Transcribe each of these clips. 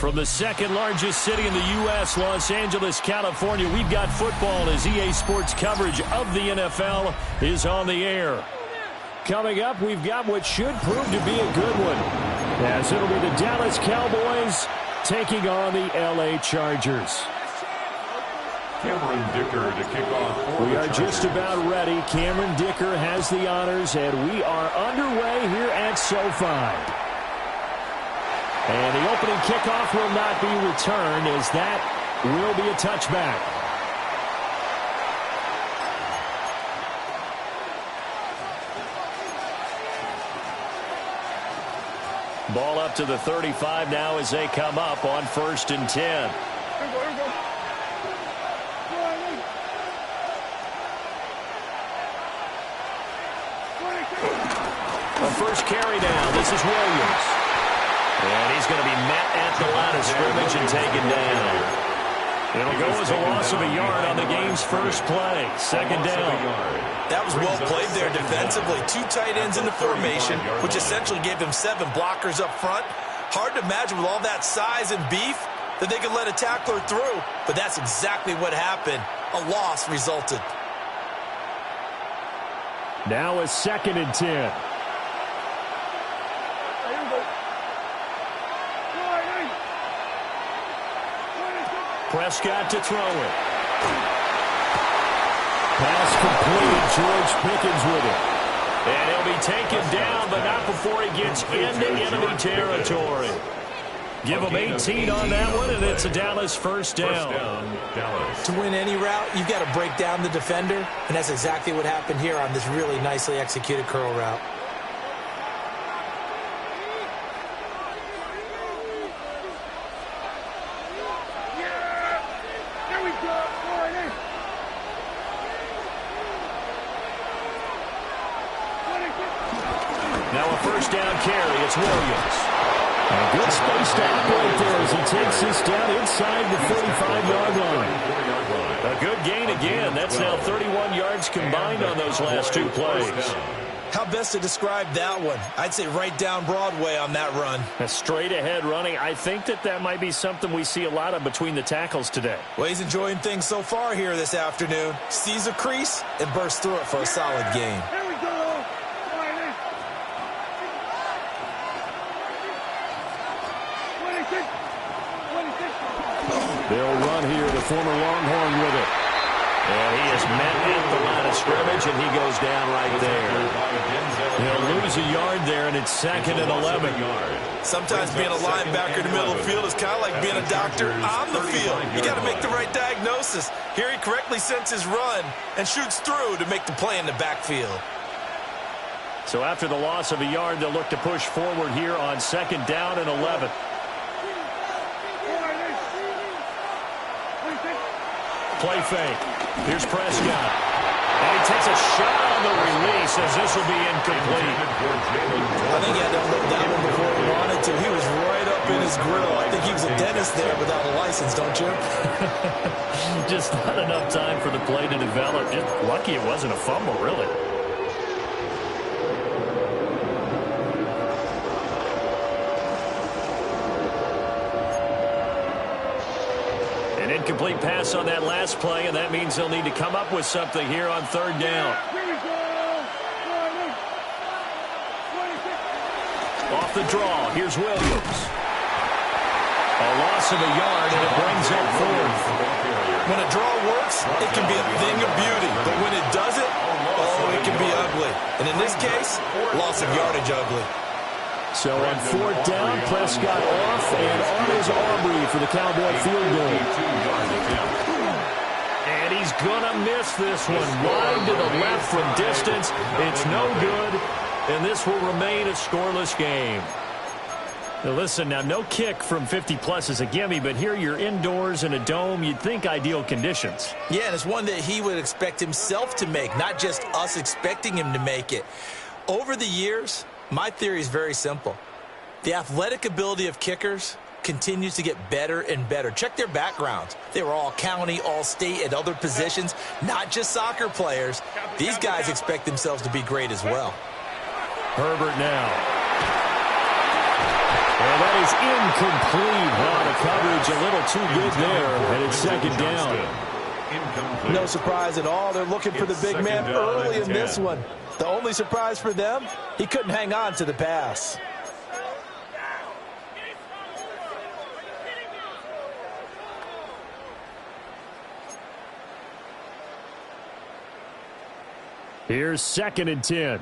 From the second largest city in the U.S., Los Angeles, California, we've got football as EA Sports coverage of the NFL is on the air. Coming up, we've got what should prove to be a good one, as it'll be the Dallas Cowboys taking on the L.A. Chargers. Cameron Dicker to kick off. We are just about ready. Cameron Dicker has the honors, and we are underway here at SoFi. And the opening kickoff will not be returned, as that will be a touchback. Ball up to the 35 now as they come up on 1st and 10. A first carry down. This is Williams. And he's going to be met at the line of scrimmage and taken down. It'll go as a loss of a yard on the game's first play. 2nd down. That was well played there defensively. 2 tight ends in the formation, which essentially gave them 7 blockers up front. Hard to imagine with all that size and beef that they could let a tackler through. But that's exactly what happened. A loss resulted. Now a 2nd and 10. Prescott to throw it. Pass complete. George Pickens with it. And he'll be taken down, but not before he gets into enemy territory. Give him 18 on that one, and it's a Dallas first down. To win any route, you've got to break down the defender, and that's exactly what happened here on this really nicely executed curl route. Now a first down carry. It's Williams. A good space to operate there as he takes this down inside the 45-yard line. A good gain again. That's now 31 yards combined on those last 2 plays. How best to describe that one? I'd say right down Broadway on that run. A straight ahead running. I think that might be something we see a lot of between the tackles today. Well, he's enjoying things so far here this afternoon. Sees a crease and bursts through it for a solid gain. They'll run here, the former Longhorn with it. And he is met at the line of scrimmage, and he goes down right there. He'll lose a yard there, and it's 2nd and 11. Sometimes being a linebacker in the middle of the field is kind of like being a doctor on the field. You got to make the right diagnosis. Here he correctly sends his run and shoots through to make the play in the backfield. So after the loss of a yard, they'll look to push forward here on 2nd down and 11. Play fake. Here's Prescott. And he takes a shot on the release as this will be incomplete. I think he had to unload that one before he wanted to. He was right up in his grill. I think he was a dentist there without a license, don't you? Just not enough time for the play to develop. Just lucky it wasn't a fumble, really. Incomplete pass on that last play, and that means they'll need to come up with something here on 3rd down. Off the draw, here's Williams. A loss of a yard, and it brings up 4th. When a draw works, it can be a thing of beauty, but when it doesn't, oh, it can be ugly. And in this case, loss of yardage ugly. So on 4th down, Prescott off, and on is Aubrey for the Cowboy field goal. And he's going to miss this one. Wide to the left from distance. It's no good, and this will remain a scoreless game. Now listen, now no kick from 50-plus is a gimme, but here you're indoors in a dome. You'd think ideal conditions. Yeah, and it's one that he would expect himself to make, not just us expecting him to make it. Over the years, my theory is very simple. The athletic ability of kickers continues to get better and better. Check their backgrounds. They were all county, all state, at other positions, not just soccer players. These guys expect themselves to be great as well. Herbert now. And that is incomplete. Wow, the coverage a little too good there, and it's second down. No surprise at all. They're looking for the big man early in this one. The only surprise for them, he couldn't hang on to the pass. Here's 2nd and 10.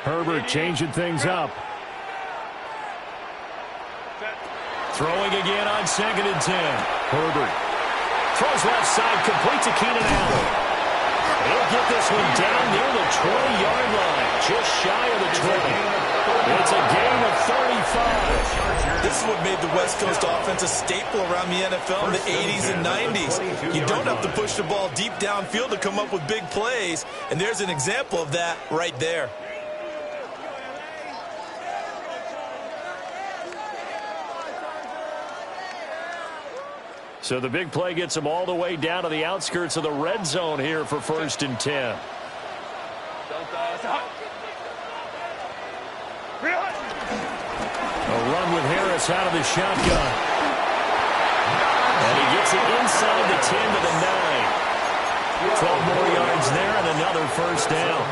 Herbert changing things up. Throwing again on 2nd and 10. Herbert throws left side, complete to Keenan Allen. He'll get this one down near the 20-yard line, just shy of the 20. It's a gain of 35. This is what made the West Coast offense a staple around the NFL in the 80s and 90s. You don't have to push the ball deep downfield to come up with big plays, and there's an example of that right there. So the big play gets them all the way down to the outskirts of the red zone here for 1st and 10. A run with Harris out of the shotgun. And he gets it inside the 10 to the 9. 12 more yards there and another 1st down.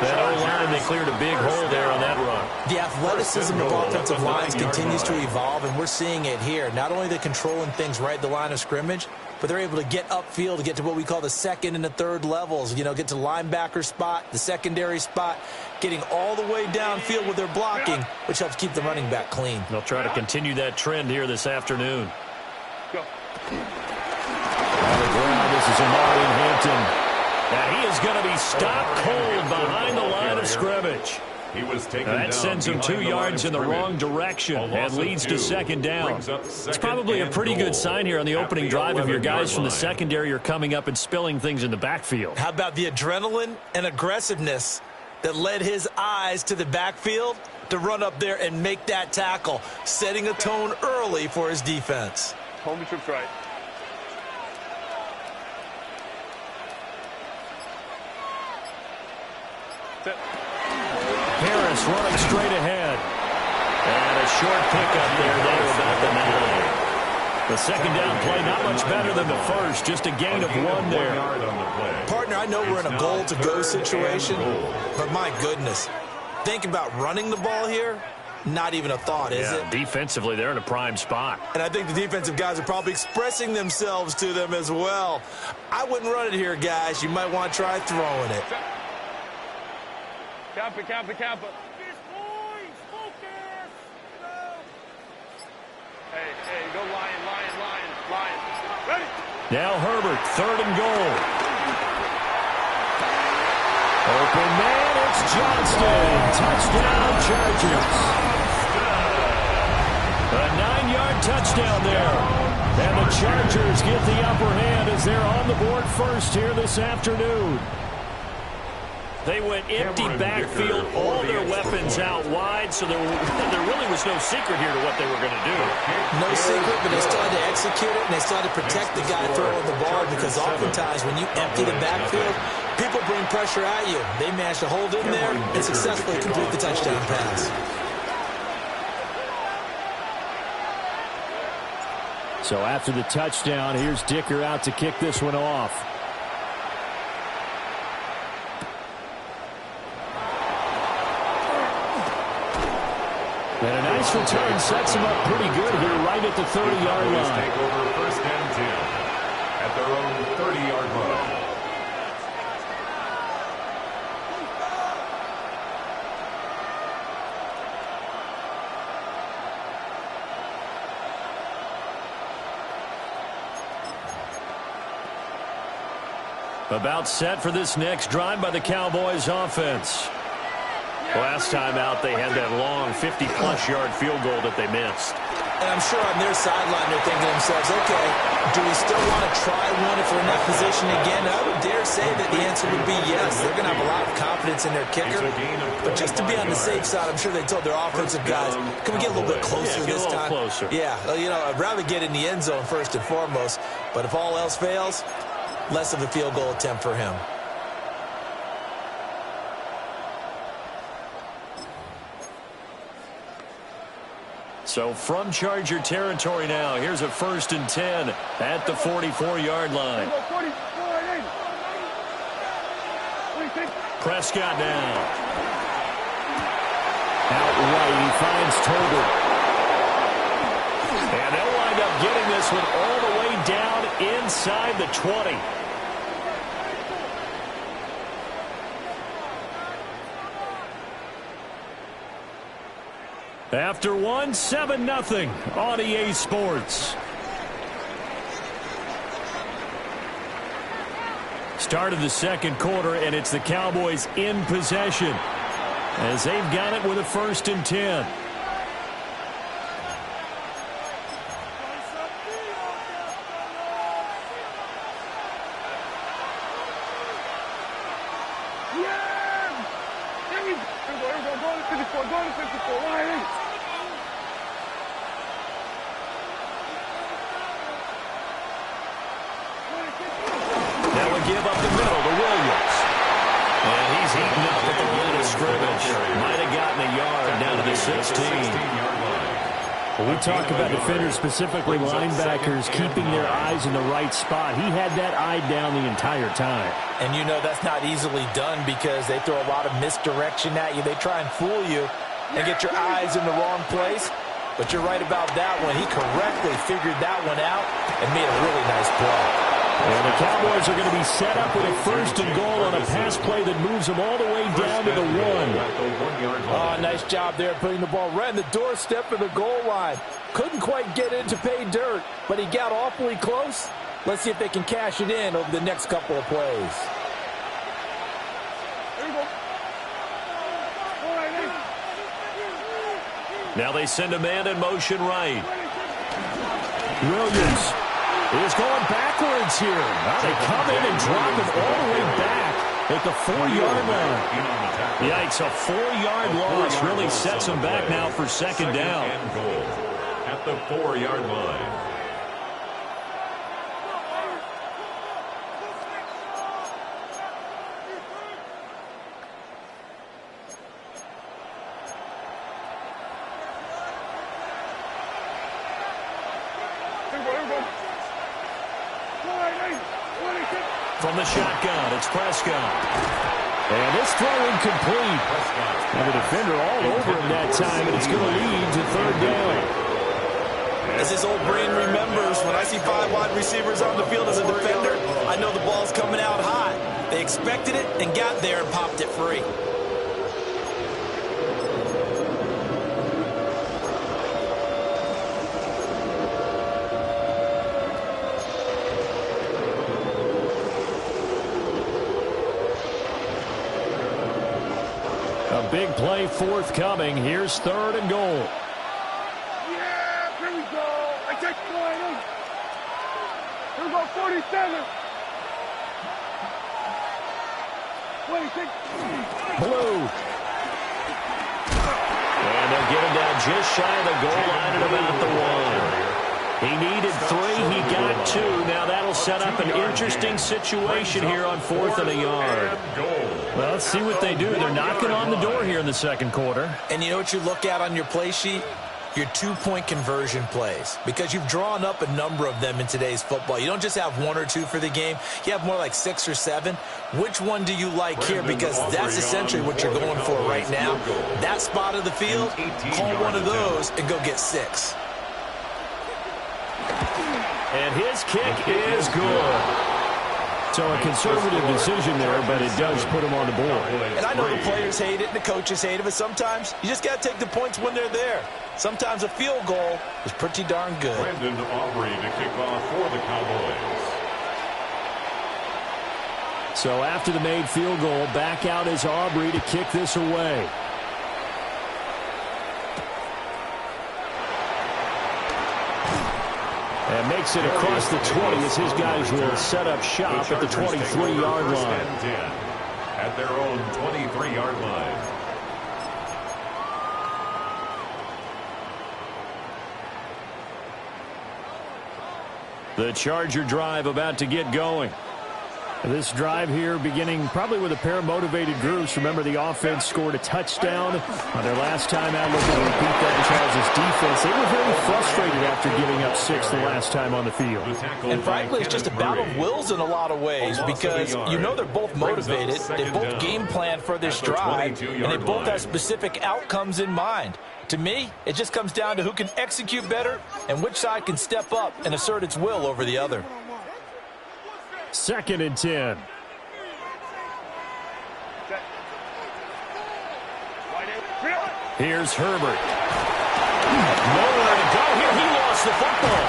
That O-line, they cleared a big hole there on that run. The athleticism of offensive lines continues to evolve, and we're seeing it here. Not only are they controlling things right at the line of scrimmage, but they're able to get upfield to get to what we call the 2nd and the 3rd levels. You know, get to the linebacker spot, the secondary spot, getting all the way downfield with their blocking, which helps keep the running back clean. They'll try to continue that trend here this afternoon. Go. On the ground, this is Amari in Hampton. Now he is going to be stopped cold behind the line of scrimmage. He was taken that sends him 2 yards in the wrong direction and leads to 2nd down. It's probably a pretty good sign here on the opening drive if your guys from the secondary are coming up and spilling things in the backfield. How about the adrenaline and aggressiveness that led his eyes to the backfield to run up there and make that tackle, setting a tone early for his defense. Home trips right. Harris running straight ahead. And a short pickup there down to about the 9. The 2nd down play not much better than the first, just a gain of 1 there. Partner, I know we're in a goal-to-go situation, but my goodness, think about running the ball here. Not even a thought, is it? Defensively, they're in a prime spot. And I think the defensive guys are probably expressing themselves to them as well. I wouldn't run it here, guys. You might want to try throwing it. Kappa. Hey, go Lion. Ready? Now Herbert, 3rd and goal. Open man, it's Johnston. Touchdown, Chargers. A 9-yard touchdown there. And the Chargers get the upper hand as they're on the board first here this afternoon. They went empty backfield, all their weapons out wide, so there really was no secret here to what they were going to do. No secret, but they still had to execute it, and they still had to protect the guy throwing the ball, because oftentimes when you empty the backfield, people bring pressure at you. They managed to hold in there and successfully complete the touchdown pass. So after the touchdown, here's Dicker out to kick this one off. And a nice return sets him up pretty good here right at the 30-yard line. Take over 1st and 10 at their own 30-yard line. About set for this next drive by the Cowboys offense. Last time out, they had that long 50-plus yard field goal that they missed. And I'm sure on their sideline they're thinking to themselves, okay, do we still want to try one if we're in that position again? I would dare say that the answer would be yes. They're going to have a lot of confidence in their kicker. But just to be on the safe side, I'm sure they told their offensive guys, can we get a little bit closer this time? Closer. Yeah, you know, I'd rather get in the end zone first and foremost. But if all else fails, less of a field goal attempt for him. So from Charger territory now, here's a 1st and 10 at the 44-yard line. Prescott now. Out right, he finds Tolbert. And they'll wind up getting this one all the way down inside the 20. After one, 7-0 on EA Sports. Start of the second quarter, and it's the Cowboys in possession as they've got it with a 1st and 10. Give up the middle to Williams. And he's eaten up at the line of scrimmage. Might have gotten a yard down to the 16-yard line. Well, we talk about defenders, specifically linebackers, keeping their eyes in the right spot. He had that eye down the entire time. And you know that's not easily done because they throw a lot of misdirection at you. They try and fool you and get your eyes in the wrong place. But you're right about that one. He correctly figured that one out and made a really nice play. And the Cowboys are going to be set up with a 1st and goal on a pass play that moves them all the way down to the 1. Oh, nice job there putting the ball right in the doorstep of the goal line. Couldn't quite get in to pay dirt, but he got awfully close. Let's see if they can cash it in over the next couple of plays. Now they send a man in motion right. Williams is going backwards here. Now they come in and drop him all the way back at the 4-yard line. Yikes, a 4-yard loss really sets him back now for second down. And goal at the 4-yard line. From the shotgun, it's Prescott. And this throw incomplete. And the defender all over him that time, and it's going to lead to 3rd down. As his old brain remembers, when I see 5 wide receivers on the field as a defender, I know the ball's coming out hot. They expected it and got there and popped it free. A big play forthcoming. Here's 3rd and goal. Yeah, here we go. I take 20. Here we go, 47. 26. Blue. And they'll get him down just shy of the goal line at about the 1. He needed 3. He got 2. Now that'll set up an interesting situation here on 4th and a yard. Well, let's see what they do. They're knocking on the door here in the second quarter. And you know what you look at on your play sheet? Your 2-point conversion plays. Because you've drawn up a number of them in today's football. You don't just have 1 or 2 for the game. You have more like 6 or 7. Which one do you like here? Because that's essentially what you're going for right now. That spot of the field, call one of those and go get 6. And his kick is good. So a conservative decision there, but it does put him on the board. And I know the players hate it and the coaches hate it, but sometimes you just got to take the points when they're there. Sometimes a field goal is pretty darn good. Brandon Aubrey to kick off for the Cowboys. So after the made field goal, back out is Aubrey to kick this away. And makes it across the 20 as his guys will set up shop at the 23-yard line. At their own 23-yard line. The Charger drive about to get going. This drive here beginning probably with a pair of motivated groups. Remember, the offense scored a touchdown on their last time out. Looking to repeat that in Charles' defense. They were very frustrated after giving up 6 the last time on the field. And frankly, it's just a battle of wills in a lot of ways because you know they're both motivated. They both game plan for this drive, and they both have specific outcomes in mind. To me, it just comes down to who can execute better and which side can step up and assert its will over the other. 2nd and 10. Here's Herbert. Nowhere to go here. He lost the football.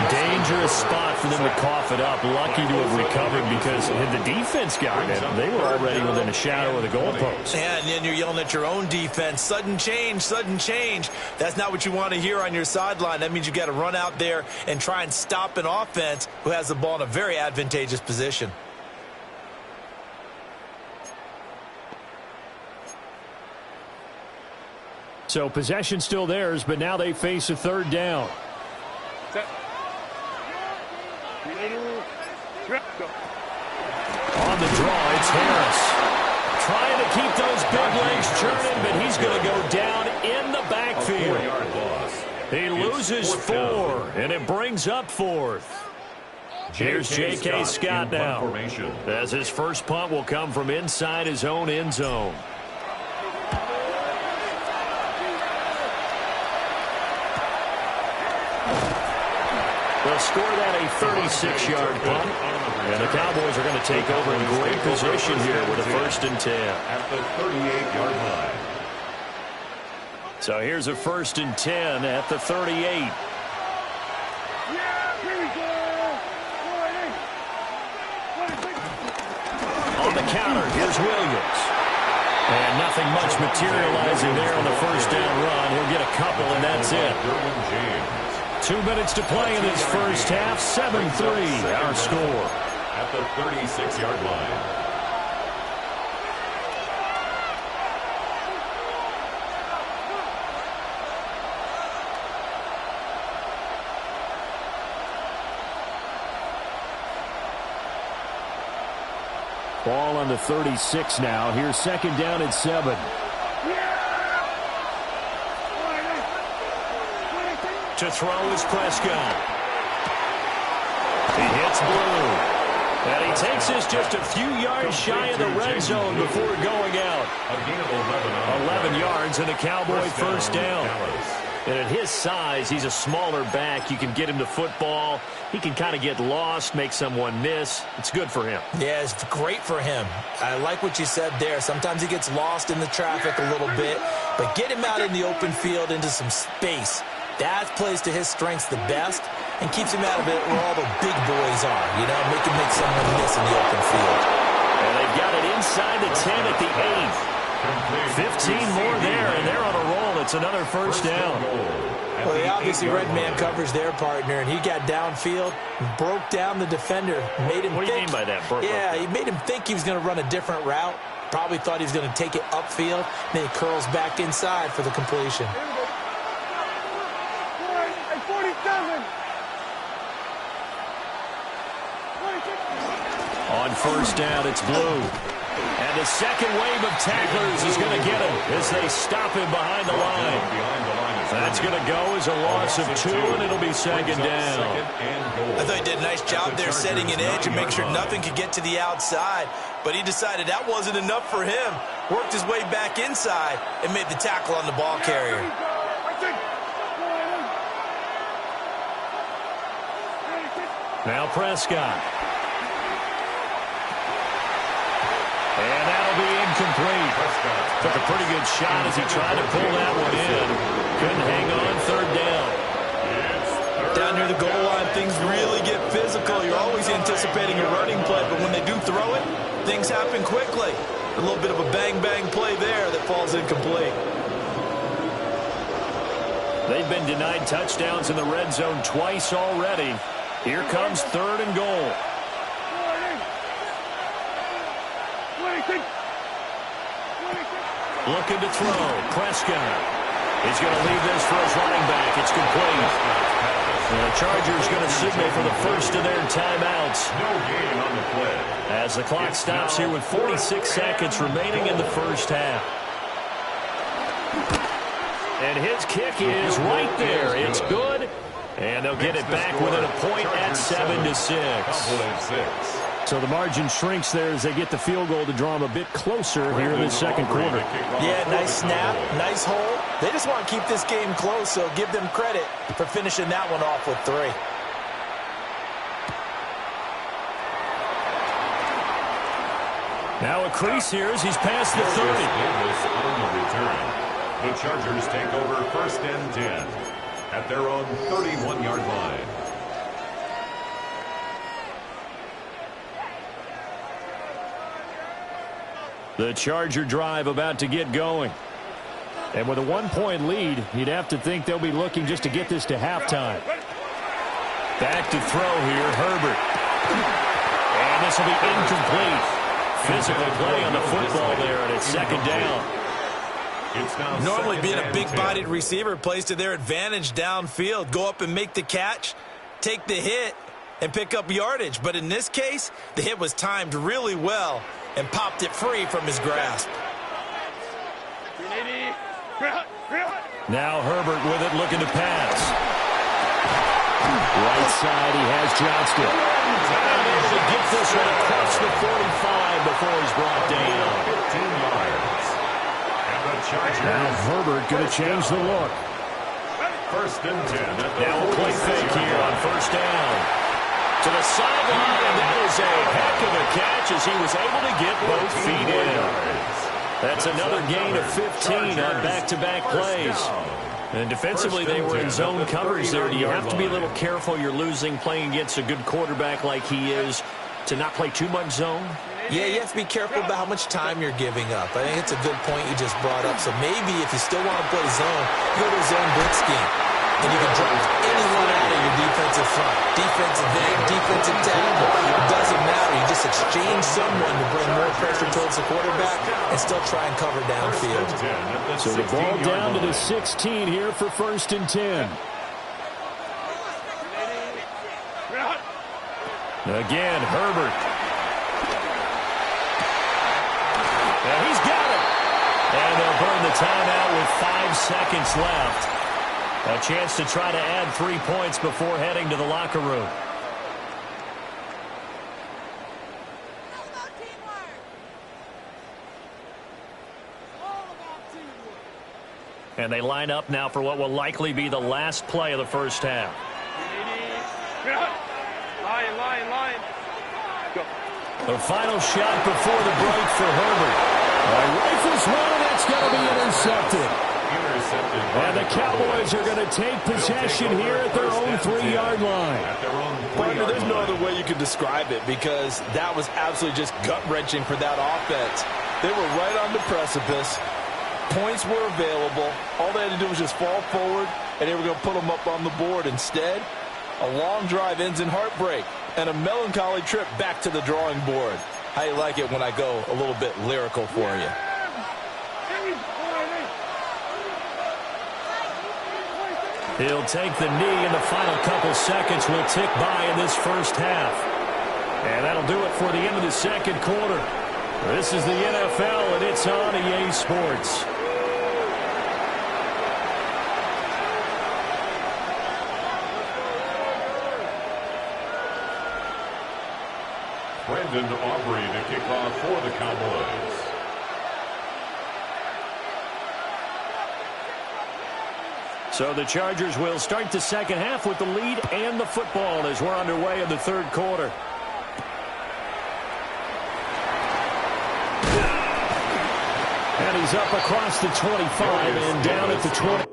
Dangerous spot for them to cough it up. Lucky to have recovered because had the defense gotten it, they were already within a shadow of the goalpost. Yeah, and then you're yelling at your own defense. Sudden change, sudden change. That's not what you want to hear on your sideline. That means you got to run out there and try and stop an offense who has the ball in a very advantageous position. So possession still theirs, but now they face a 3rd down. On the draw, it's Harris. Trying to keep those big legs churning, but he's going to go down in the backfield. He loses 4, and it brings up 4th. Here's J.K. Scott now, as his first punt will come from inside his own end zone. They'll score that a 36-yard punt. And the Cowboys are going to take over in great position here with a 1st and 10. At the 38-yard line. So here's a 1st and 10 at the 38. Yeah, here we go. On the counter, here's Williams. And nothing much materializing there on the 1st down run. He'll get a couple, and that's it. 2 minutes to play in this first half. 7-3, our score. At the 36-yard line. Ball on the 36 now. Here's 2nd down and 7. To throw is Prescott. He hits Blue. And he takes this just a few yards shy of the red zone before going out. A gain of 11 yards and a Cowboy 1st down. And at his size, he's a smaller back. You can get him to football. He can kind of get lost, make someone miss. It's good for him. Yeah, it's great for him. I like what you said there. Sometimes he gets lost in the traffic a little bit, but get him out in the open field into some space. That plays to his strengths the best and keeps him out of it where all the big boys are, you know, make someone miss in the open field. And they've got it inside the 10 at the 8. 15 more there, and they're on a roll. It's another 1st down. Well, they obviously red man covers their partner, and he got downfield, broke down the defender, made him What do you mean by that? Yeah, he made him think he was going to run a different route. Probably thought he was going to take it upfield. Then he curls back inside for the completion. 47. On 1st down, it's Blue. And the second wave of tacklers is going to get him as they stop him behind the line. That's going to go as a loss of 2, and it'll be 2nd down. I thought he did a nice job there setting an edge and make sure nothing could get to the outside. But he decided that wasn't enough for him. Worked his way back inside and made the tackle on the ball carrier. Now Prescott. And that'll be incomplete. Took a pretty good shot as he tried to pull that one in. Couldn't hang on. 3rd down. Down near the goal line, things really get physical. You're always anticipating a running play, but when they do throw it, things happen quickly. A little bit of a bang-bang play there that falls incomplete. They've been denied touchdowns in the red zone twice already. Here comes 3rd and goal. Looking to throw. Prescott. He's going to leave this for his running back. It's complete. The Chargers going to signal for the first of their timeouts. No gain on the play. As the clock stops here with 46 seconds remaining in the first half. And his kick is right there. It's good. And they'll get it back within a point at 7-6. So the margin shrinks there as they get the field goal to draw them a bit closer here in the second quarter. Yeah, nice snap, nice hole. They just want to keep this game close, so give them credit for finishing that one off with 3. Now a crease here as he's past the 30. On the return. The Chargers take over first and 10 at their own 31-yard line. The Charger drive about to get going. And with a 1-point lead, you'd have to think they'll be looking just to get this to halftime. Back to throw here, Herbert. And this will be incomplete. Physical play on the football there, and it's second down. Normally being a big-bodied receiver plays to their advantage downfield. Go up and make the catch, take the hit, and pick up yardage. But in this case, the hit was timed really well and popped it free from his grasp. Now Herbert with it, looking to pass. Right side, he has Johnston. And able to get this one across the 45 before he's brought down. 15 yards. And the Chargers. Now Herbert going to change the look. First and 10. Now a play fake here on first down. To the sideline, and that is a heck of a catch as he was able to get both feet in. That's another gain of 15 on back-to-back plays. And defensively, they were in zone coverage there. Do you have to be a little careful? You're losing playing against a good quarterback like he is to not play too much zone? Yeah, you have to be careful about how much time you're giving up. I think it's a good point you just brought up. So maybe if you still want to play zone, go to a zone blitz scheme. And you can drop anyone out of your defensive front. Defensive end, defensive tackle. It doesn't matter. You just exchange someone to bring more pressure towards the quarterback and still try and cover downfield. So the ball down to the 16 here for first and 10. Again, Herbert. And he's got it. And they'll burn the timeout with 5 seconds left. A chance to try to add 3 points before heading to the locker room. And they line up now for what will likely be the last play of the first half. Line. Go. The final shot before the break for Herbert. Rifles one, that's going to be intercepted. And the Cowboys are going to take possession here at their own 3-yard line. Partner, there's no other way you could describe it because that was absolutely just gut-wrenching for that offense. They were right on the precipice. Points were available. All they had to do was just fall forward, and they were going to put them up on the board. Instead, a long drive ends in heartbreak and a melancholy trip back to the drawing board. How you like it when I go a little bit lyrical for you? He'll take the knee, and the final couple seconds will tick by in this first half. And that'll do it for the end of the second quarter. This is the NFL, and it's on EA Sports. Brendan Aubrey to kick off for the Cowboys. So the Chargers will start the second half with the lead and the football as we're underway in the third quarter. And he's up across the 25 and down at the 20.